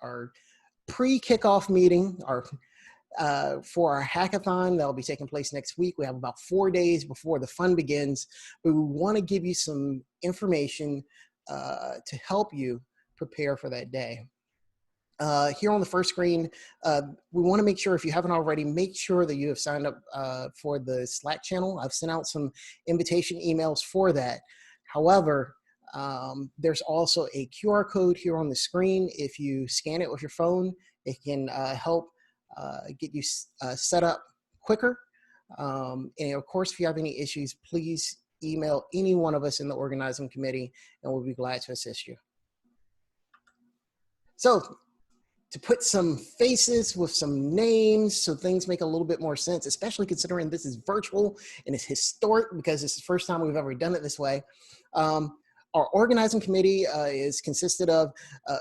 our pre-kickoff meeting, for our hackathon that will be taking place next week. We have about 4 days before the fun begins, but we want to give you some information to help you prepare for that day. Here on the first screen, we want to make sure, if you haven't already, make sure that you have signed up for the Slack channel. I've sent out some invitation emails for that. However, there's also a QR code here on the screen. If you scan it with your phone, it can help get you set up quicker. And of course, if you have any issues, please email any one of us in the organizing committee, and we'll be glad to assist you. So, to put some faces with some names so things make a little bit more sense, especially considering this is virtual and it's historic because it's the first time we've ever done it this way. Our organizing committee is consisted of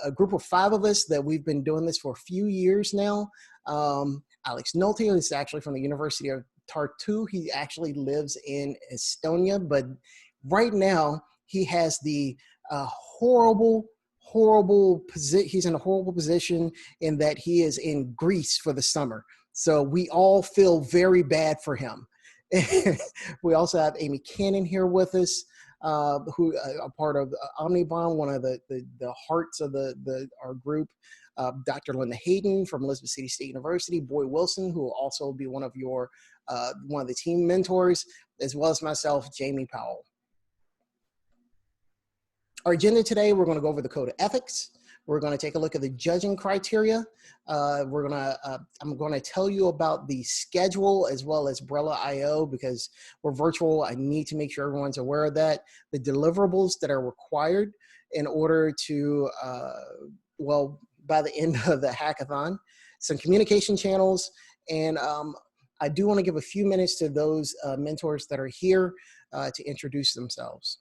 a group of 5 of us that we've been doing this for a few years now. Alex Nolte is actually from the University of Tartu. He actually lives in Estonia, but right now he has the he's in a horrible position in that he is in Greece for the summer. So we all feel very bad for him. We also have Amy Cannon here with us, who a part of Alumni, one of the hearts of our group. Dr. Linda Hayden from Elizabeth City State University, Boy Wilson, who will also be one of the team mentors, as well as myself, Jamie Powell. Our agenda today, we're going to go over the code of ethics. We're going to take a look at the judging criteria. I'm going to tell you about the schedule as well as Brella IO, because we're virtual. I need to make sure everyone's aware of that. The deliverables that are required in order to, by the end of the hackathon, some communication channels, and I do want to give a few minutes to those mentors that are here to introduce themselves.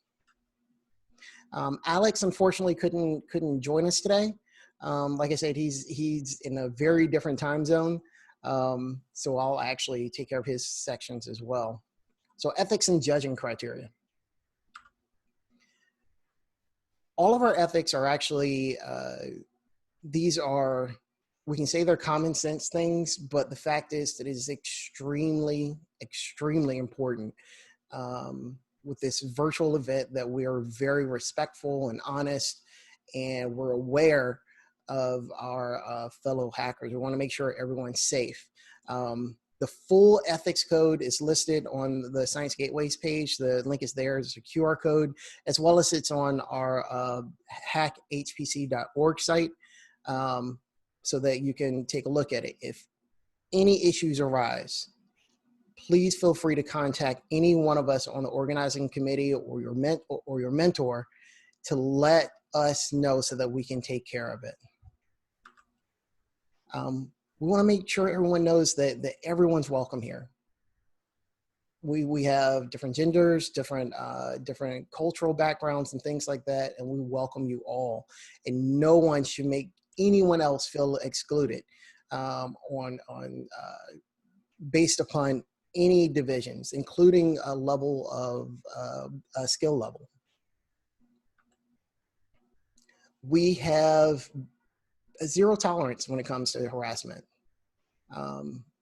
Alex unfortunately couldn't join us today. Like I said, he's in a very different time zone, so I'll actually take care of his sections as well. So ethics and judging criteria. All of our ethics are actually, we can say they're common sense things, but the fact is that it is extremely, extremely important with this virtual event that we are very respectful and honest, and we're aware of our fellow hackers. We want to make sure everyone's safe. The full ethics code is listed on the Science Gateways page. The link is there. It's a QR code, as well as it's on our HackHPC.org site, so that you can take a look at it. If any issues arise, please feel free to contact any one of us on the organizing committee or your mentor to let us know so that we can take care of it. We want to make sure everyone knows that everyone's welcome here. We have different genders, different cultural backgrounds and things like that, and we welcome you all. And no one should make anyone else feel excluded based upon any divisions, including a level of a skill level. We have a zero tolerance when it comes to harassment.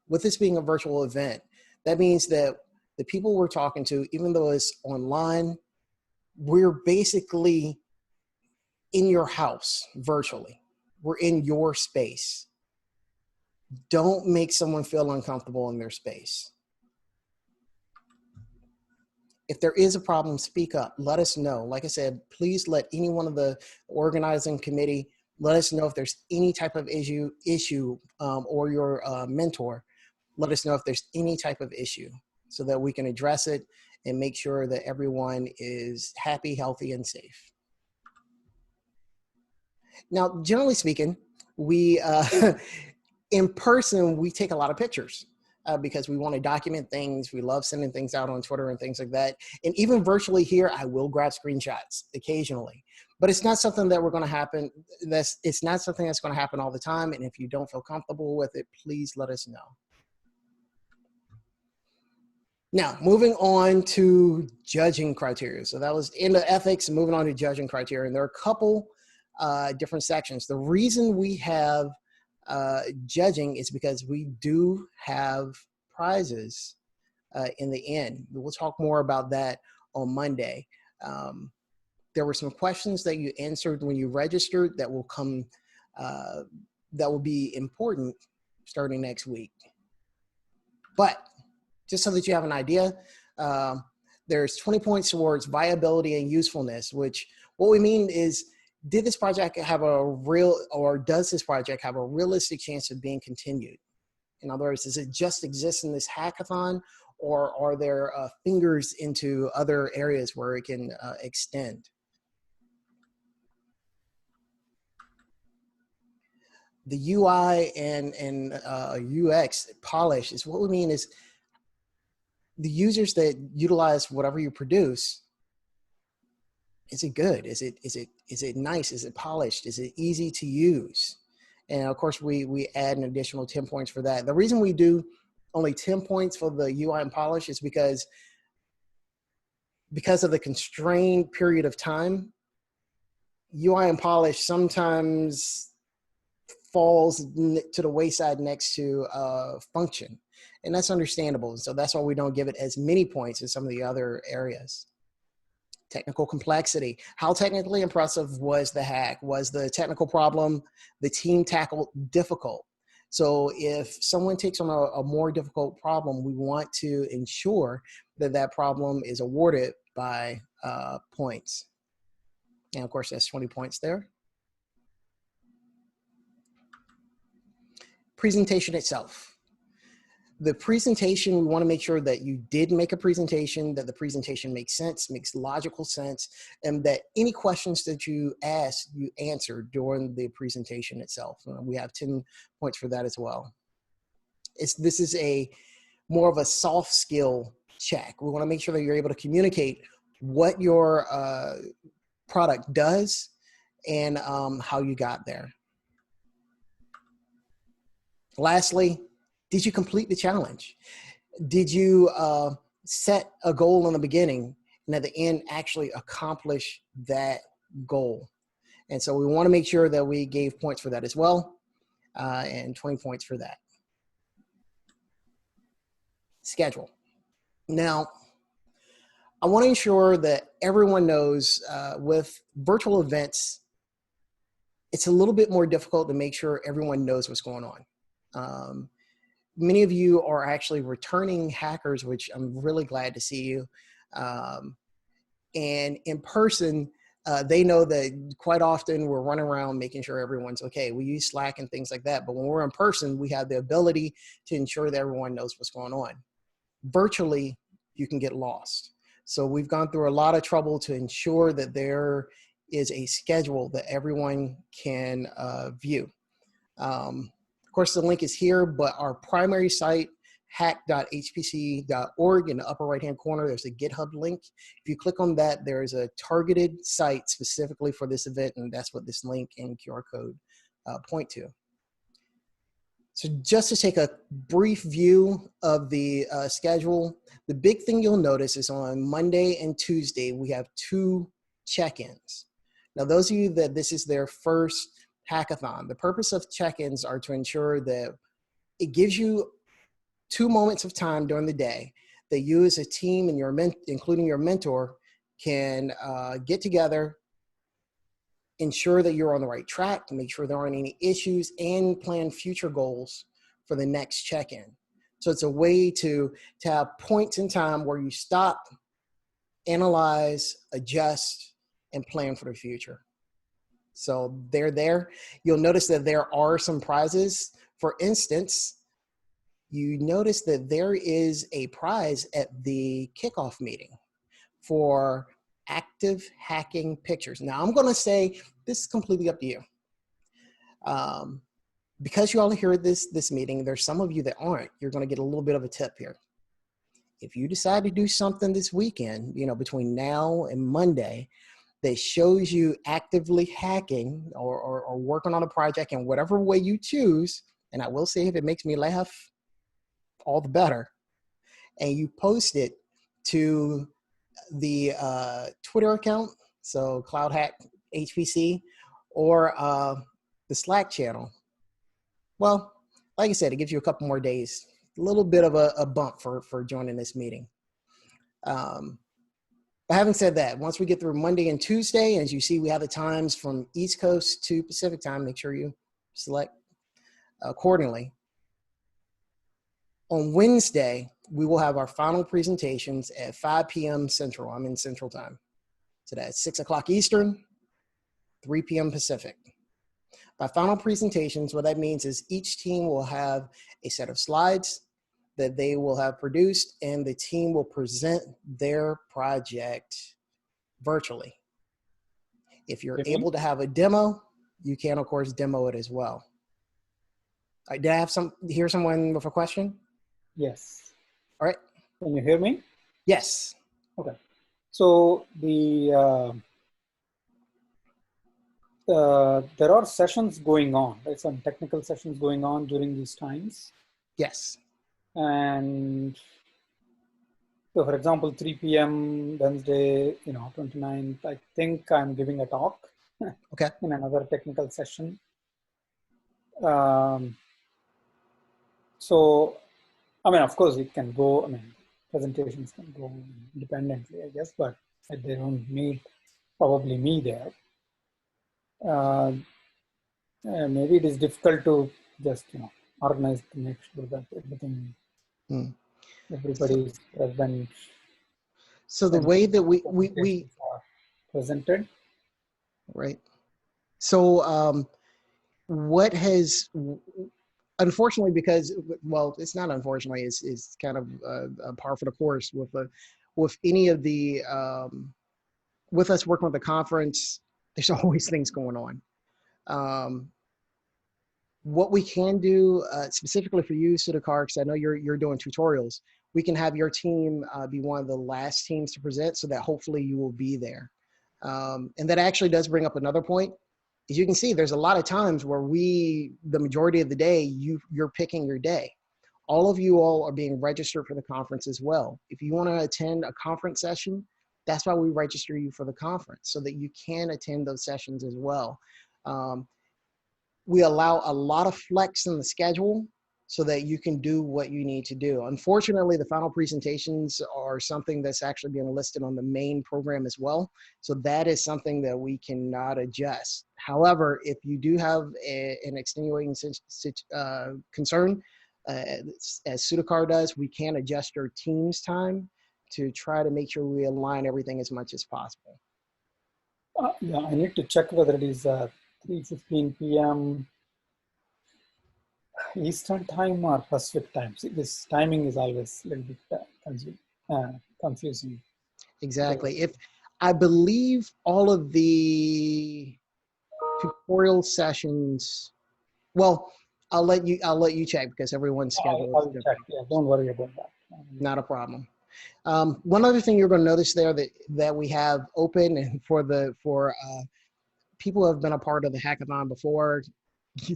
With this being a virtual event, that means that the people we're talking to, even though it's online, we're basically in your house virtually. We're in your space. Don't make someone feel uncomfortable in their space. If there is a problem, speak up. Let us know. Like I said, please let any one of the organizing committee let us know if there's any type of issue or your mentor. Let us know if there's any type of issue so that we can address it and make sure that everyone is happy, healthy, and safe. Now, generally speaking, we, in person, we take a lot of pictures. Because we want to document things. We love sending things out on Twitter and things like that. And even virtually here, I will grab screenshots occasionally. But it's not something that we're going to happen. It's not something that's going to happen all the time. And if you don't feel comfortable with it, please let us know. Now, moving on to judging criteria. So that was into ethics, and moving on to judging criteria. And there are a couple different sections. The reason we have judging is because we do have prizes in the end. We'll talk more about that on Monday. There were some questions that you answered when you registered that will come, that will be important starting next week. But just so that you have an idea, there's 20 points towards viability and usefulness, which what we mean is, did this project have a real, or does this project have a realistic chance of being continued? In other words, does it just exist in this hackathon, or are there fingers into other areas where it can extend? The UI and UX polish is what we mean is the users that utilize whatever you produce. Is it good? Is it nice? Is it polished? Is it easy to use? And of course, we add an additional 10 points for that. The reason we do only 10 points for the UI and polish is because of the constrained period of time. UI and polish sometimes falls to the wayside next to function, and that's understandable. So that's why we don't give it as many points as some of the other areas. Technical complexity. How technically impressive was the hack? Was the technical problem the team tackled difficult? So if someone takes on a more difficult problem, we want to ensure that that problem is awarded by points. And of course, that's 20 points there. Presentation itself. The presentation, we want to make sure that you did make a presentation, that the presentation makes sense, makes logical sense, and that any questions that you asked, you answered during the presentation itself. We have 10 points for that as well. This is more of a soft skill check. We want to make sure that you're able to communicate what your product does and how you got there. Lastly, did you complete the challenge? Did you set a goal in the beginning and at the end actually accomplish that goal? And so we want to make sure that we gave points for that as well, and 20 points for that. Schedule. Now, I want to ensure that everyone knows with virtual events, it's a little bit more difficult to make sure everyone knows what's going on. Many of you are actually returning hackers, which I'm really glad to see you. And in person, they know that quite often we're running around making sure everyone's okay. We use Slack and things like that, but when we're in person, we have the ability to ensure that everyone knows what's going on. Virtually, you can get lost. So we've gone through a lot of trouble to ensure that there is a schedule that everyone can view. Of course, the link is here, but our primary site, hack.hpc.org, in the upper right-hand corner, there's a GitHub link. If you click on that, there is a targeted site specifically for this event, and that's what this link and QR code point to. So just to take a brief view of the schedule, the big thing you'll notice is on Monday and Tuesday, we have 2 check-ins. Now, those of you that this is their first hackathon, the purpose of check-ins are to ensure that it gives you 2 moments of time during the day that you as a team and including your mentor can get together, ensure that you're on the right track, make sure there aren't any issues, and plan future goals for the next check-in. So it's a way to have points in time where you stop, analyze, adjust, and plan for the future. So they're there. You'll notice that there are some prizes. For instance, you notice that there is a prize at the kickoff meeting for active hacking pictures. Now, I'm going to say this is completely up to you. Because you all are here at this meeting, there's some of you that aren't. You're going to get a little bit of a tip here. If you decide to do something this weekend, between now and Monday, that shows you actively hacking or working on a project in whatever way you choose, and I will say if it makes me laugh, all the better, and you post it to the Twitter account, so CloudHackHPC, or the Slack channel. Well, like I said, it gives you a couple more days, a little bit of a bump for joining this meeting. But having said that, once we get through Monday and Tuesday, as you see, we have the times from East Coast to Pacific time. Make sure you select accordingly. On Wednesday, we will have our final presentations at 5 p.m. Central. I'm in Central time. So that's 6 o'clock Eastern, 3 p.m. Pacific. By final presentations, what that means is each team will have a set of slides that they will have produced, and the team will present their project virtually. If you're able to have a demo, you can, of course, demo it as well. All right, did I have hear someone with a question? Yes. All right. Can you hear me? Yes. Okay. So there are sessions going on, right? Some technical sessions going on during these times. Yes. And so, for example, 3 p.m. Wednesday, 29th, I think I'm giving a talk. Okay. In another technical session. So, I mean, of course, it can go, presentations can go independently, I guess, but they don't need probably me there. Maybe it is difficult to just, organize to make sure that everybody is present. So the way that we are presented. Right. So what has, unfortunately, because, well, it's not unfortunately, it's kind of a par for the course with any of the, with us working with the conference, there's always things going on. What we can do specifically for you, Sudhakar, because I know you're doing tutorials, we can have your team be one of the last teams to present so that hopefully you will be there. And that actually does bring up another point. As you can see, there's a lot of times where the majority of the day, you're picking your day. All of you all are being registered for the conference as well. If you want to attend a conference session, that's why we register you for the conference, so that you can attend those sessions as well. We allow a lot of flex in the schedule so that you can do what you need to do. Unfortunately, the final presentations are something that's actually being listed on the main program as well. So that is something that we cannot adjust. However, if you do have an extenuating concern, as Sudhakar does, we can adjust your team's time to try to make sure we align everything as much as possible. Yeah, I need to check whether it is 3:15 p.m. Eastern time or Pacific time. See, this timing is always a little bit confusing. Exactly. If I believe all of the tutorial sessions, well, I'll let you check because everyone's schedule is different. Check. Yeah, don't worry about that. Not a problem. One other thing you're going to notice there that we have open, and for people who have been a part of the hackathon before,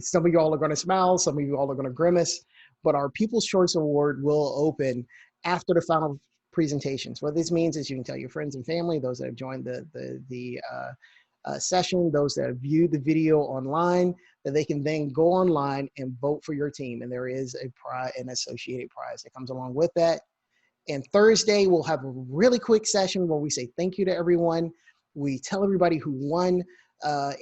some of you all are going to smile, some of you all are going to grimace, but our People's Choice Award will open after the final presentations. What this means is you can tell your friends and family, those that have joined the session, those that have viewed the video online, that they can then go online and vote for your team. And there is an associated prize that comes along with that. And Thursday, we'll have a really quick session where we say thank you to everyone. We tell everybody who won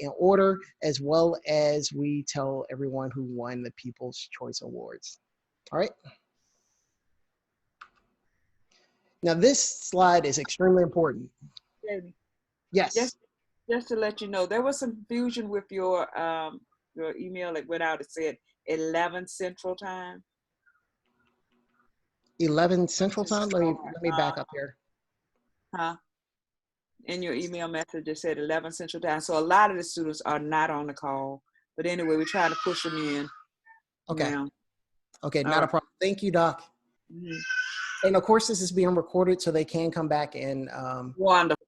in order, as well as we tell everyone who won the People's Choice Awards. All right. Now, this slide is extremely important. Jamie. Yes. Just to let you know, there was some confusion with your email that went out. It said 11 Central Time. 11 Central Time? Let me back up here. In your email message, it said 11 Central Time. So a lot of the students are not on the call. But anyway, we're trying to push them in. Okay. Now. Okay, not a problem. Thank you, Doc. Mm-hmm. And of course, this is being recorded so they can come back and wonderful.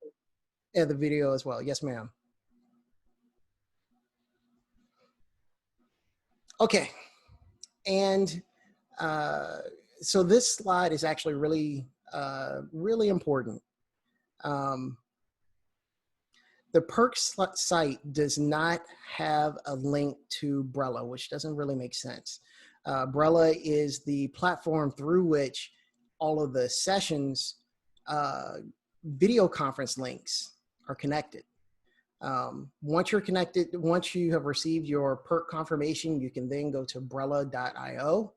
Add the video as well. Yes, ma'am. Okay. And so this slide is actually really, really important. The the PEARC site does not have a link to Brella, which doesn't really make sense. Brella is the platform through which all of the sessions, video conference links are connected. Once you're connected, once you have received your PEARC confirmation, you can then go to Brella.io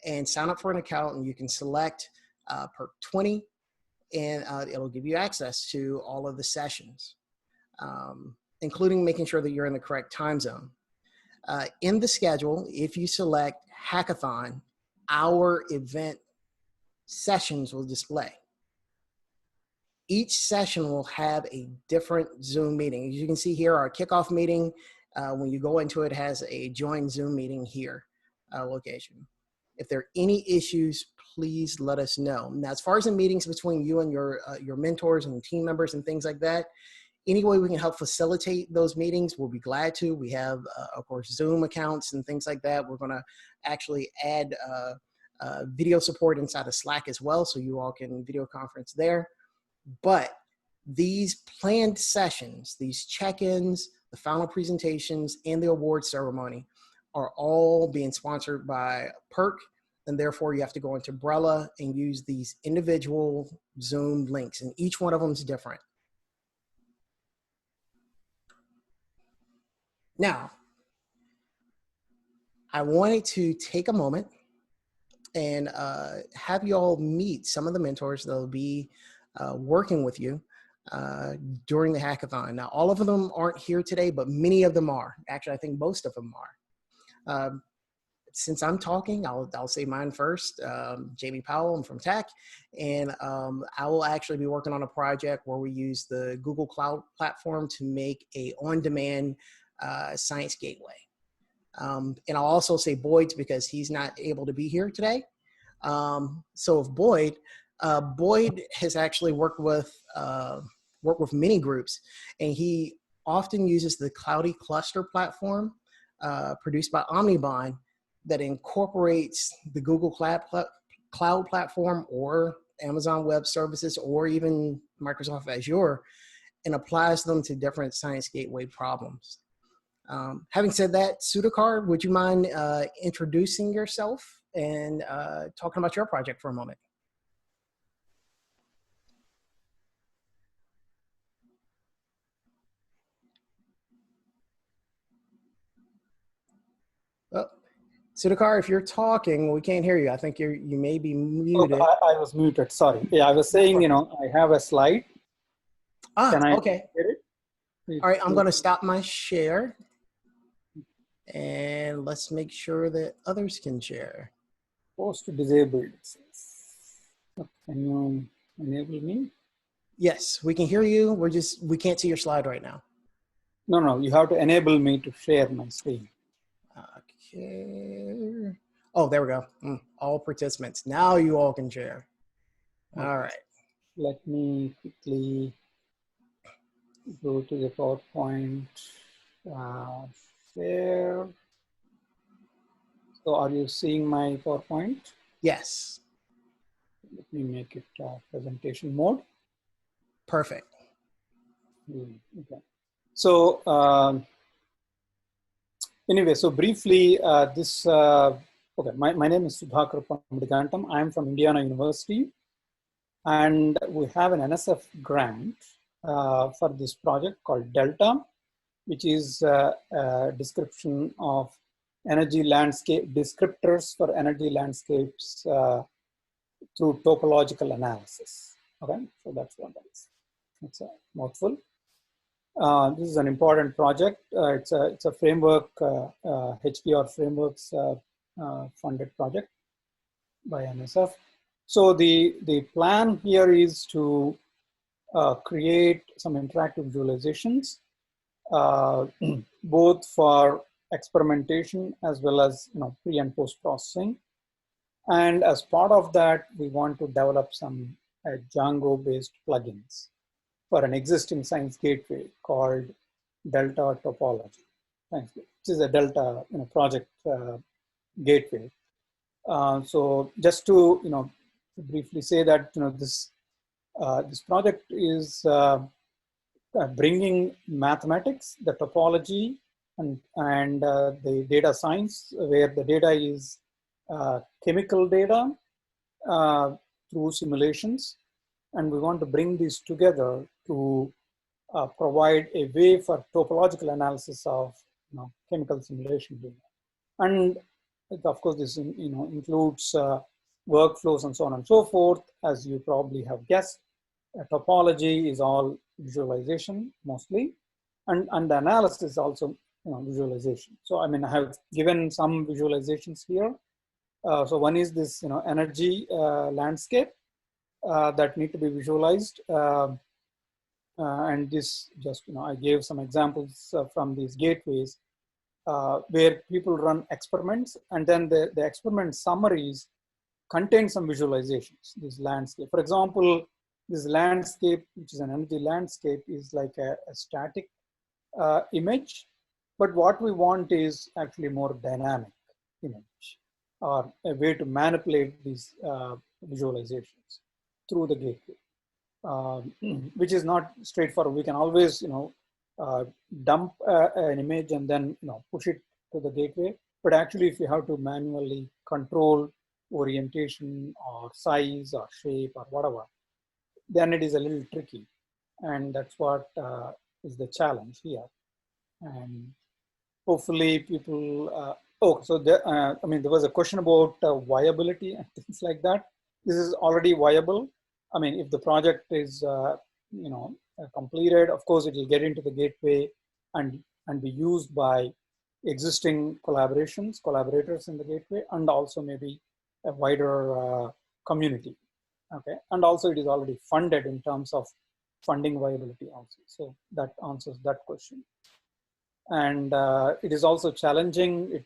and sign up for an account, and you can select PEARC20, and it'll give you access to all of the sessions, including making sure that you're in the correct time zone. In the schedule, if you select Hackathon, our event sessions will display. Each session will have a different Zoom meeting. As you can see here, our kickoff meeting, when you go into it, has a join Zoom meeting here location. If there are any issues, please let us know. Now, as far as the meetings between you and your mentors and team members and things like that, any way we can help facilitate those meetings, we'll be glad to. We have, of course, Zoom accounts and things like that. We're going to actually add video support inside of Slack as well, so you all can video conference there. But these planned sessions, these check-ins, the final presentations, and the award ceremony are all being sponsored by PEARC, and therefore you have to go into Brella and use these individual Zoom links, and each one of them is different. Now, I wanted to take a moment and have you all meet some of the mentors that will be working with you during the hackathon. Now, all of them aren't here today, but many of them are. Actually, I think most of them are. Since I'm talking, I'll say mine first. Jamie Powell, I'm from Tech, and I will actually be working on a project where we use the Google Cloud platform to make a on-demand science gateway. And I'll also say Boyd's because he's not able to be here today. So if Boyd has actually worked with many groups, and he often uses the Cloudy Cluster platform produced by Omnibond that incorporates the Google Cloud platform or Amazon Web Services or even Microsoft Azure and applies them to different Science Gateway problems. Having said that, Sudhakar, would you mind introducing yourself and talking about your project for a moment? Oh, Sudhakar, if you're talking, we can't hear you. I think you may be muted. Oh, I was muted, sorry. Yeah, I was saying, I have a slide. Can I okay. get it? All right, I'm going to stop my share. And let's make sure that others can share. Post disabled. Can you enable me? Yes, we can hear you. We can't see your slide right now. No, you have to enable me to share my screen. Okay. Oh, there we go. All participants. Now you all can share. Okay. All right. Let me quickly go to the PowerPoint. Share. So are you seeing my PowerPoint? Yes. Let me make it presentation mode. Perfect. Okay. So anyway, so briefly, okay, my name is Sudhakar Pamadigantam. I'm from Indiana University, and we have an NSF grant for this project called Delta, which is a description of energy landscape, descriptors for energy landscapes through topological analysis. Okay, so that's what that is. It's a mouthful. This is an important project. It's a framework, HPR frameworks funded project by NSF. So the plan here is to create some interactive visualizations, both for experimentation as well as pre and post processing. And as part of that, we want to develop some Django-based plugins for an existing science gateway called Delta Topology, which is a Delta project gateway. So just to briefly say that this project is bringing mathematics, the topology, and the data science, where the data is chemical data through simulations. And we want to bring these together to provide a way for topological analysis of chemical simulation data. And of course, this includes workflows and so on and so forth. As you probably have guessed, topology is all visualization mostly, and the analysis is also visualization. So I mean, I have given some visualizations here. So one is this energy landscape that need to be visualized. And this just, I gave some examples from these gateways where people run experiments, and then the experiment summaries contain some visualizations, this landscape. For example, this landscape, which is an energy landscape, is like a static image, but what we want is actually more dynamic image, or a way to manipulate these visualizations through the gateway. Which is not straightforward. We can always, dump an image and then, push it to the gateway. But actually, if you have to manually control orientation or size or shape or whatever, then it is a little tricky. And that's what is the challenge here. And hopefully people, so there, I mean, there was a question about viability and things like that. This is already viable. I mean, if the project is, completed, of course, it will get into the gateway and be used by existing collaborators in the gateway, and also maybe a wider community. Okay, and also it is already funded in terms of funding viability also. So that answers that question. And it is also challenging.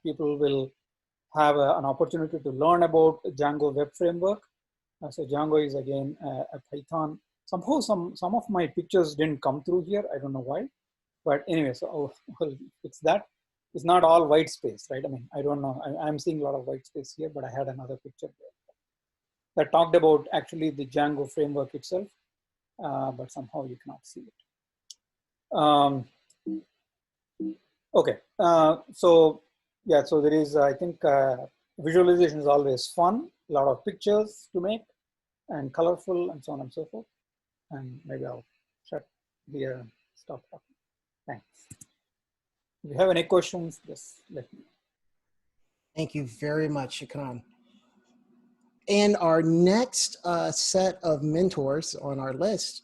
People will have an opportunity to learn about Django Web Framework. So Django is again a Python. Somehow some of my pictures didn't come through here. I don't know why, but anyway, so it's that. It's not all white space, right? I mean, I don't know. I'm seeing a lot of white space here, but I had another picture there that talked about actually the Django framework itself, but somehow you cannot see it. Okay, so yeah, so there is, I think, visualization is always fun. A lot of pictures to make and colorful and so on and so forth. And maybe I'll shut here and stop talking. Thanks. If you have any questions, just let me know. Thank you very much, Shikan. And our next set of mentors on our list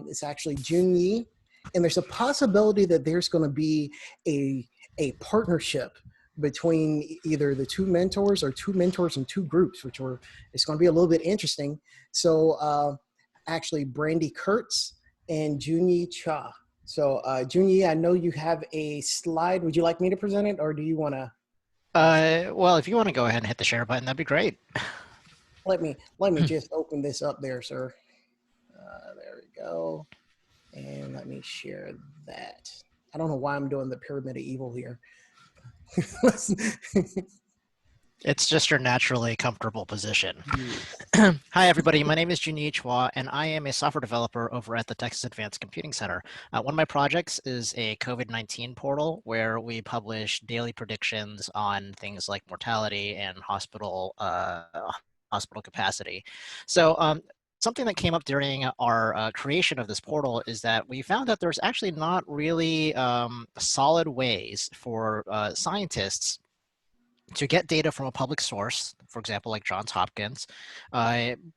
is actually Junyi. And there's a possibility that there's going to be a partnership between either the two mentors or two mentors and two groups, it's going to be a little bit interesting. So actually Brandy Kurtz and Junyi Cha. So Junyi, I know you have a slide. Would you like me to present it, or do you want to? Well, if you want to go ahead and hit the share button, that'd be great. Let me just open this up there, sir. There we go. And let me share that. I don't know why I'm doing the pyramid of evil here. It's just your naturally comfortable position. Hi, everybody. My name is Junyi Chua, and I am a software developer over at the Texas Advanced Computing Center. One of my projects is a COVID-19 portal where we publish daily predictions on things like mortality and hospital capacity. So something that came up during our creation of this portal is that we found that there's actually not really solid ways for scientists to get data from a public source, for example, like Johns Hopkins,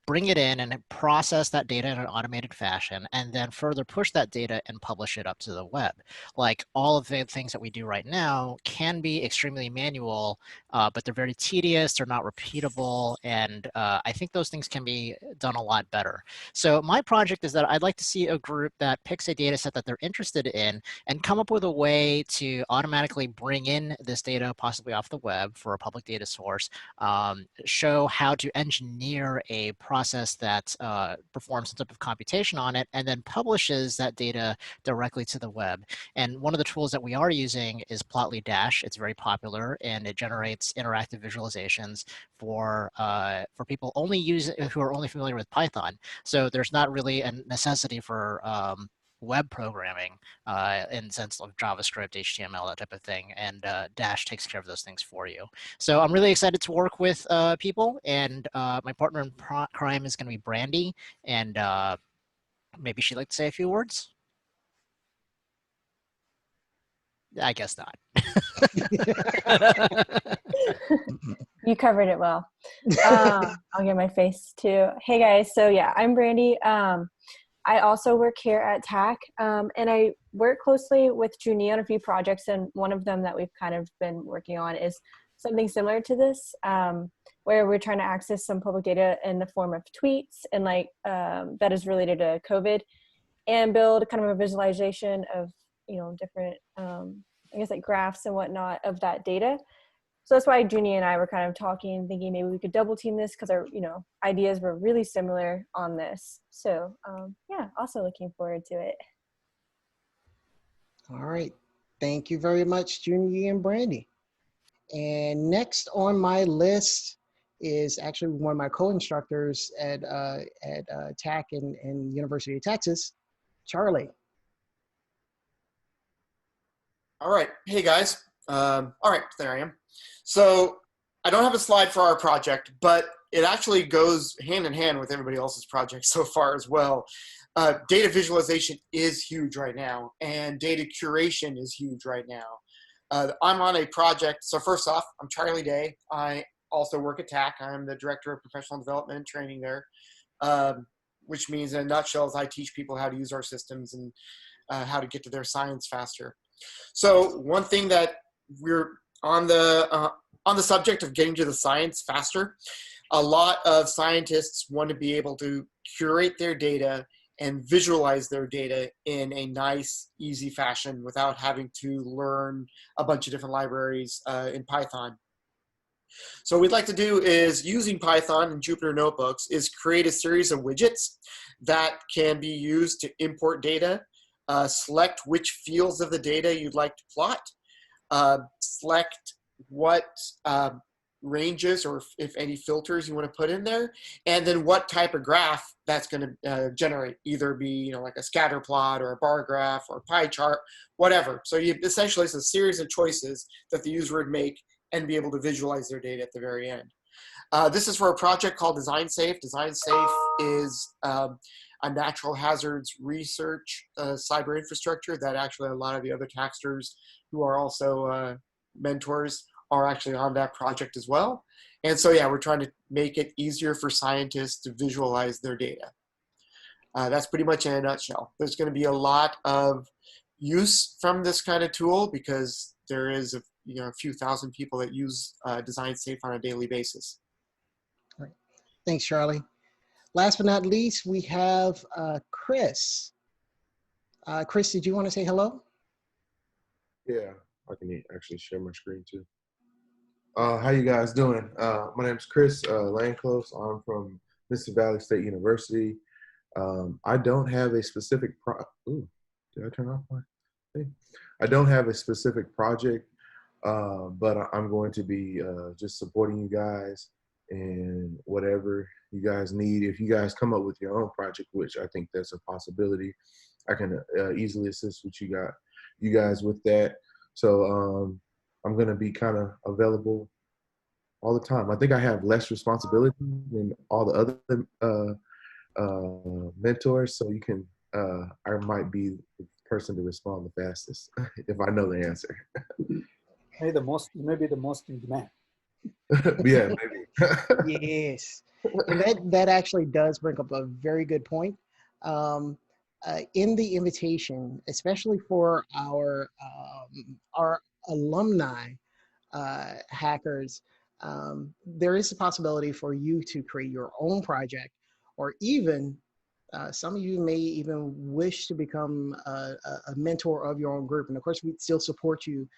bring it in and process that data in an automated fashion, and then further push that data and publish it up to the web. Like all of the things that we do right now can be extremely manual, but they're very tedious, they're not repeatable, and I think those things can be done a lot better. So my project is that I'd like to see a group that picks a data set that they're interested in and come up with a way to automatically bring in this data, possibly off the web, for a public data source, show how to engineer a process that performs some type of computation on it, and then publishes that data directly to the web. And one of the tools that we are using is Plotly Dash. It's very popular, and it generates interactive visualizations for people who are only familiar with Python. So there's not really a necessity for web programming in the sense of JavaScript, HTML, that type of thing, and Dash takes care of those things for you. So I'm really excited to work with people, and my partner in crime is going to be Brandy, and maybe she'd like to say a few words? I guess not. You covered it well. I'll get my face too. Hey guys, so yeah, I'm Brandy. I also work here at TAC, and I work closely with Junyi on a few projects, and one of them that we've kind of been working on is something similar to this, where we're trying to access some public data in the form of tweets and like that is related to COVID, and build kind of a visualization of, you know, different, I guess like graphs and whatnot of that data. So that's why Junyi and I were kind of talking, thinking maybe we could double team this because our, you know, ideas were really similar on this. So yeah, also looking forward to it. All right. Thank you very much, Junyi and Brandy. And next on my list is actually one of my co-instructors at TAC and University of Texas, Charlie. All right. Hey, guys. All right, there I am. So I don't have a slide for our project, but it actually goes hand in hand with everybody else's project so far as well. Data visualization is huge right now, and data curation is huge right now. I'm on a project. So first off, I'm Charlie Day. I also work at TAC. I'm the Director of Professional Development and Training there, which means in a nutshell is I teach people how to use our systems and how to get to their science faster. So one thing that we're on the subject of getting to the science faster, a lot of scientists want to be able to curate their data and visualize their data in a nice, easy fashion without having to learn a bunch of different libraries in Python. So what we'd like to do is, using Python and Jupyter Notebooks, is create a series of widgets that can be used to import data, select which fields of the data you'd like to plot, select what ranges or if any filters you want to put in there, and then what type of graph that's going to generate, either be, you know, like a scatter plot or a bar graph or a pie chart, whatever. So you essentially, it's a series of choices that the user would make and be able to visualize their data at the very end. This is for a project called Design Safe. Design Safe is a natural hazards research cyber infrastructure that actually a lot of the other taxsters who are also mentors are actually on that project as well. And so, yeah, we're trying to make it easier for scientists to visualize their data. That's pretty much in a nutshell. There's going to be a lot of use from this kind of tool because there is a few thousand people that use Design Safe on a daily basis. All right. Thanks, Charlie. Last but not least, we have Chris. Chris, did you want to say hello? Yeah, I can actually share my screen too. How you guys doing? My name is Chris Landclose. I'm from Mississippi Valley State University. I don't have a specific Ooh, did I turn off my thing? I don't have a specific project, but I'm going to be just supporting you guys and whatever you guys need. If you guys come up with your own project, which I think that's a possibility, I can easily assist with you guys with that. So I'm going to be kind of available all the time. I think I have less responsibility than all the other mentors, so you can. I might be the person to respond the fastest if I know the answer. Maybe you may be the most in demand. Yeah, maybe. Yes, and that actually does bring up a very good point. In the invitation, especially for our alumni hackers, there is a possibility for you to create your own project, or even some of you may even wish to become a mentor of your own group. And of course, we'd still support you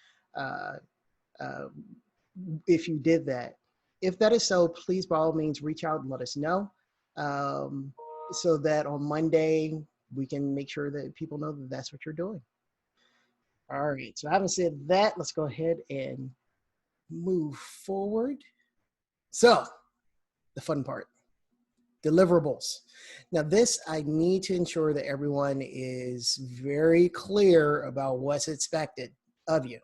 if you did that. If that is so, please, by all means, reach out and let us know, so that on Monday, we can make sure that people know that that's what you're doing. All right, so having said that, let's go ahead and move forward. So, the fun part. deliverables. Now this, I need to ensure that everyone is very clear about what's expected of you.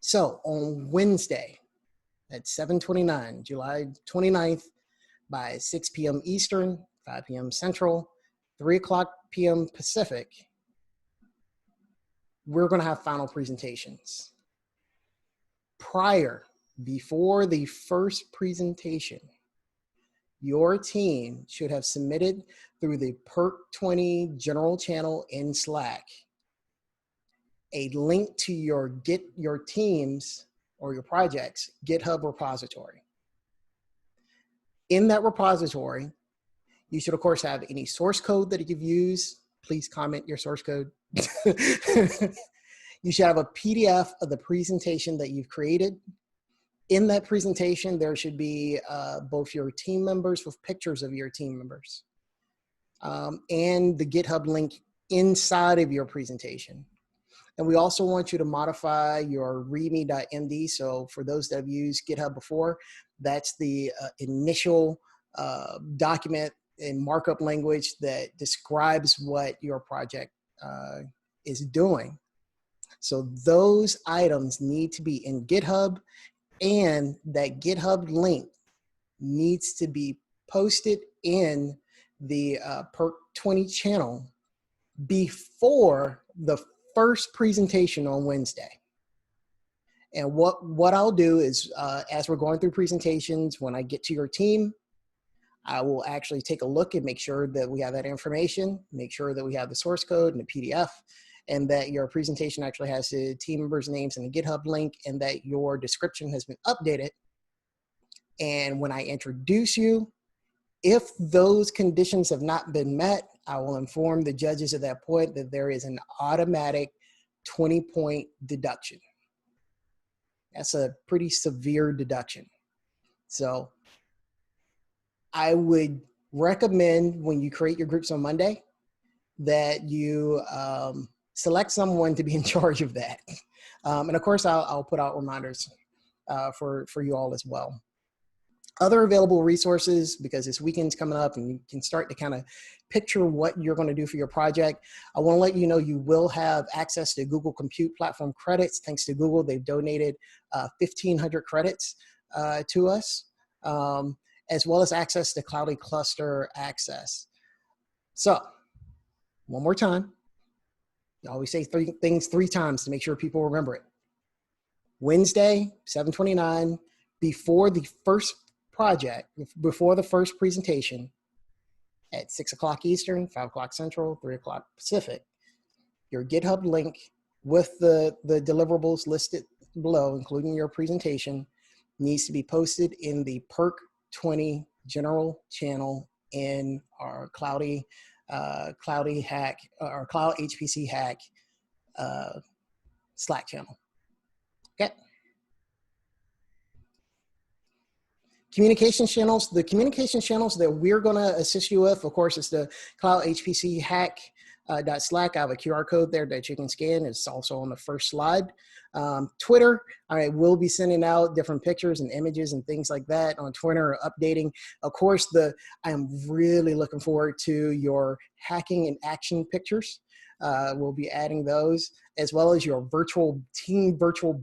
So on Wednesday at 7/29, July 29th, by 6 p.m. Eastern, 5 p.m. Central, 3 o'clock p.m. Pacific, we're going to have final presentations. Before the first presentation, your team should have submitted through the PEARC20 general channel in Slack a link to your team's or your project's GitHub repository. In that repository, you should of course have any source code that you've used. Please comment your source code. You should have a PDF of the presentation that you've created. In that presentation, there should be both your team members with pictures of your team members and the GitHub link inside of your presentation. And we also want you to modify your readme.md. So for those that have used GitHub before, that's the initial document in markup language that describes what your project is doing. So those items need to be in GitHub, and that GitHub link needs to be posted in the PEARC20 channel before the first presentation on Wednesday. And what I'll do is, as we're going through presentations, when I get to your team, I will actually take a look and make sure that we have that information, make sure that we have the source code and the PDF, and that your presentation actually has the team members' names and the GitHub link, and that your description has been updated. And when I introduce you, if those conditions have not been met, I will inform the judges at that point that there is an automatic 20-point deduction. That's a pretty severe deduction. So I would recommend when you create your groups on Monday that you select someone to be in charge of that. And of course, I'll put out reminders for you all as well. Other available resources, because this weekend's coming up and you can start to kind of picture what you're going to do for your project. I want to let you know you will have access to Google Compute Platform credits. Thanks to Google, they've donated 1,500 credits to us, as well as access to Cloudy Cluster access. So one more time, I always say things three times to make sure people remember it. Wednesday, 7/29, before the first project, before the first presentation at 6 o'clock Eastern, 5 o'clock Central, 3 o'clock Pacific, your GitHub link with the deliverables listed below, including your presentation, needs to be posted in the PEARC20 general channel in our Cloudy Hack, or Cloud HPC Hack Slack channel. Okay. Communication channels, the communication channels that we're going to assist you with, of course, is the Cloud HPC Hack .slack. I have a QR code there that you can scan. It's also on the first slide. Twitter, I will be sending out different pictures and images and things like that on Twitter, updating. Of course, I am really looking forward to your hacking in action pictures. We'll be adding those, as well as your virtual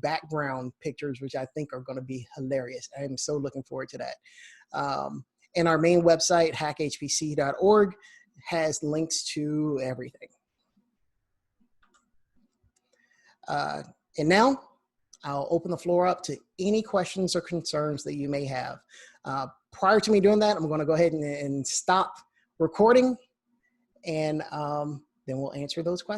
background pictures, which I think are going to be hilarious. I am so looking forward to that. And our main website, HackHPC.org, has links to everything. And now I'll open the floor up to any questions or concerns that you may have. Prior to me doing that, I'm going to go ahead and stop recording, and then we'll answer those questions.